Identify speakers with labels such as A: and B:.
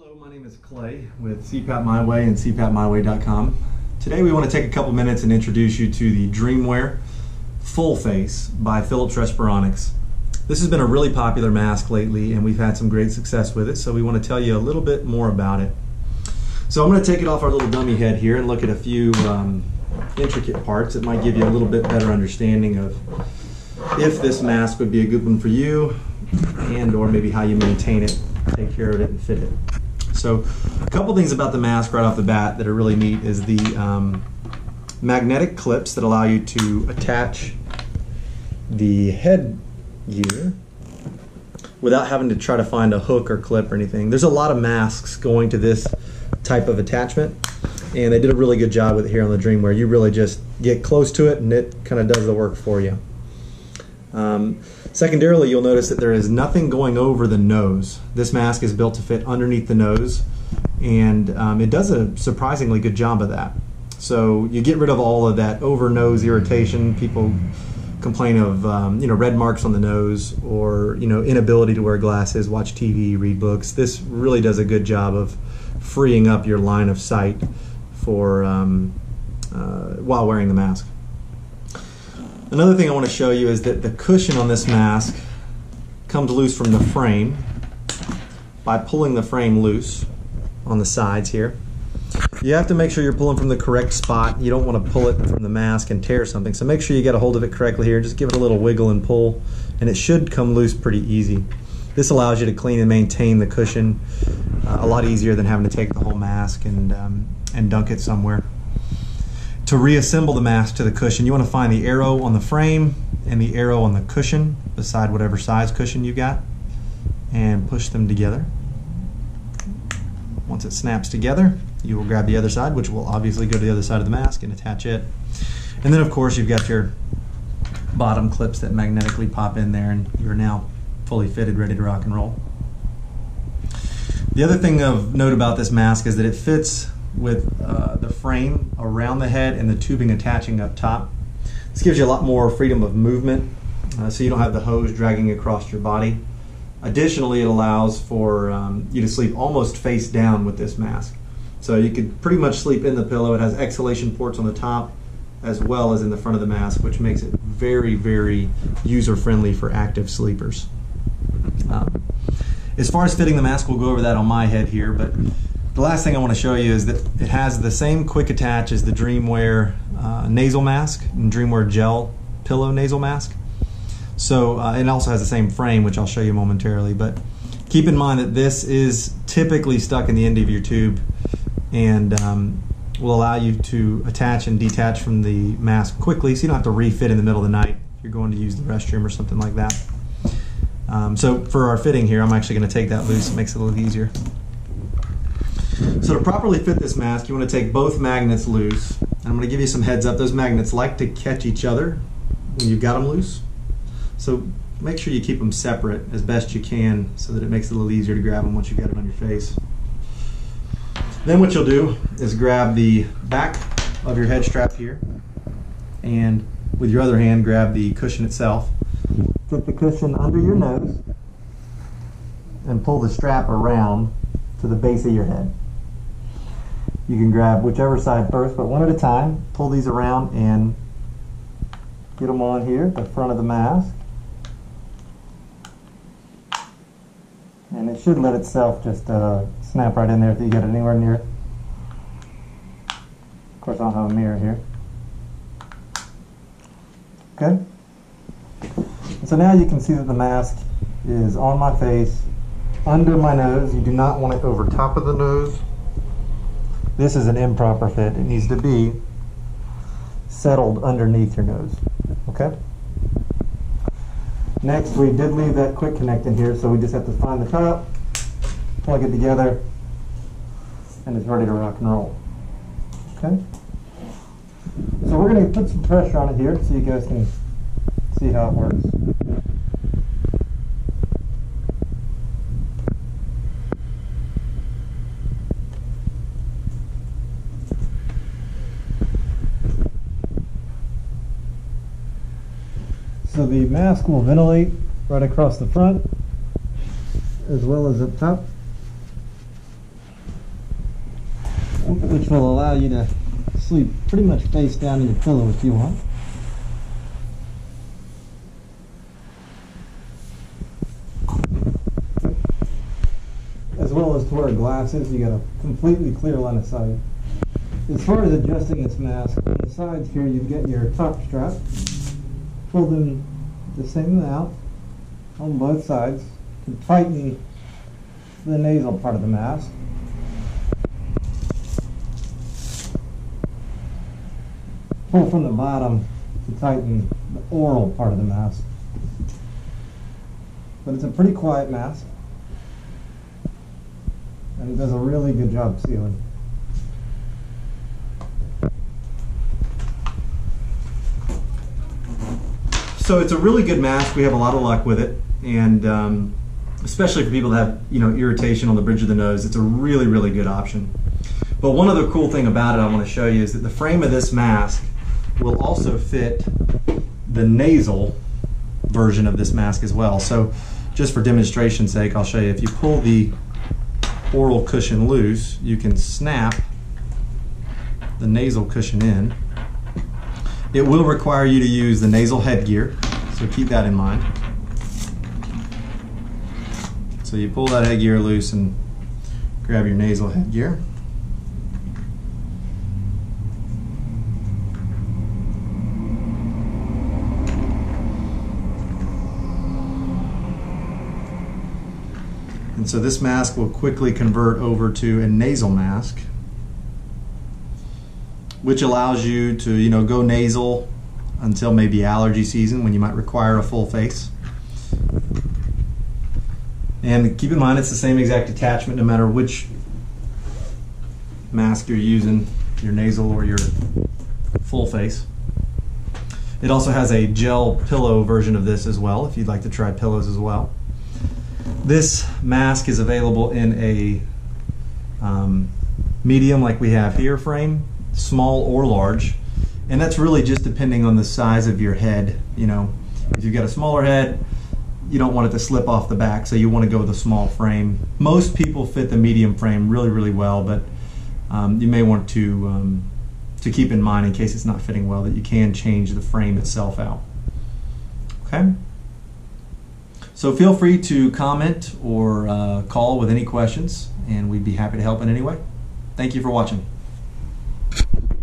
A: Hello, my name is Clay with CPAP My Way and CPAPMyWay.com. Today we want to take a couple minutes and introduce you to the DreamWear Full Face by Philips Respironics. This has been a really popular mask lately and we've had some great success with it, so we want to tell you a little bit more about it. So I'm going to take it off our little dummy head here and look at a few intricate parts that might give you a little bit better understanding of if this mask would be a good one for you and or maybe how you maintain it, take care of it, and fit it. So a couple things about the mask right off the bat that are really neat is the magnetic clips that allow you to attach the headgear without having to try to find a hook or clip or anything. There's a lot of masks going to this type of attachment, and they did a really good job with it here on the DreamWear. You really just get close to it and it kind of does the work for you. Secondarily, you'll notice that there is nothing going over the nose. This mask is built to fit underneath the nose, and it does a surprisingly good job of that. So you get rid of all of that over nose irritation. People complain of red marks on the nose, or inability to wear glasses, watch TV, read books. This really does a good job of freeing up your line of sight for while wearing the mask. Another thing I want to show you is that the cushion on this mask comes loose from the frame by pulling the frame loose on the sides here. You have to make sure you're pulling from the correct spot. You don't want to pull it from the mask and tear something. So make sure you get a hold of it correctly here. Just give it a little wiggle and pull, and it should come loose pretty easy. This allows you to clean and maintain the cushion a lot easier than having to take the whole mask and dunk it somewhere. To reassemble the mask to the cushion, you want to find the arrow on the frame and the arrow on the cushion beside whatever size cushion you've got, and push them together. Once it snaps together, you will grab the other side, which will obviously go to the other side of the mask, and attach it. And then of course you've got your bottom clips that magnetically pop in there, and you're now fully fitted, ready to rock and roll. The other thing of note about this mask is that it fits with the frame around the head and the tubing attaching up top. This gives you a lot more freedom of movement, so you don't have the hose dragging across your body. Additionally, it allows for you to sleep almost face down with this mask. So you could pretty much sleep in the pillow. It has exhalation ports on the top as well as in the front of the mask, which makes it very, very user-friendly for active sleepers. As far as fitting the mask, we'll go over that on my head here, but the last thing I want to show you is that it has the same quick attach as the DreamWear nasal mask and DreamWear gel pillow nasal mask. So it also has the same frame, which I'll show you momentarily, but keep in mind that this is typically stuck in the end of your tube and will allow you to attach and detach from the mask quickly, so you don't have to refit in the middle of the night if you're going to use the restroom or something like that. So for our fitting here, I'm actually going to take that loose. It makes it a little easier. So to properly fit this mask, you want to take both magnets loose. And I'm going to give you some heads up. Those magnets like to catch each other when you've got them loose. So make sure you keep them separate as best you can so that it makes it a little easier to grab them once you've got it on your face. Then what you'll do is grab the back of your head strap here, and with your other hand grab the cushion itself. Put the cushion under your nose and pull the strap around to the base of your head. You can grab whichever side first, but one at a time. Pull these around and get them on here, the front of the mask. And it should let itself just snap right in there if you get it anywhere near it. Of course, I don't have a mirror here. Okay. And so now you can see that the mask is on my face, under my nose. You do not want it over top of the nose. This is an improper fit. It needs to be settled underneath your nose. Okay? Next, we did leave that quick connect in here, so we just have to find the top, plug it together, and it's ready to rock and roll. Okay? So we're going to put some pressure on it here so you guys can see how it works. So the mask will ventilate right across the front as well as up top.
B: which will allow you to sleep pretty much face down in your pillow if you want. As well as to wear glasses, you got a completely clear line of sight. As far as adjusting this mask, on the sides here you get your top strap. Pull them the same amount on both sides to tighten the nasal part of the mask. Pull from the bottom to tighten the oral part of the mask. But it's a pretty quiet mask, and it does a really good job sealing.
A: So it's a really good mask. We have a lot of luck with it, and especially for people that have irritation on the bridge of the nose, it's a really, really good option. But one other cool thing about it I want to show you is that the frame of this mask will also fit the nasal version of this mask as well. So just for demonstration's sake, I'll show you. If you pull the oral cushion loose, you can snap the nasal cushion in. It will require you to use the nasal headgear, so keep that in mind. So you pull that headgear loose and grab your nasal headgear. And so this mask will quickly convert over to a nasal mask, which allows you to go nasal until maybe allergy season when you might require a full face. And keep in mind it's the same exact attachment no matter which mask you're using, your nasal or your full face. It also has a gel pillow version of this as well if you'd like to try pillows as well. This mask is available in a medium like we have here frame, small or large, and that's really just depending on the size of your head. If you've got a smaller head, you don't want it to slip off the back, so you want to go with a small frame. Most people fit the medium frame really, really well, but you may want to keep in mind in case it's not fitting well that you can change the frame itself out. Okay? So feel free to comment or call with any questions, and we'd be happy to help in any way. Thank you for watching.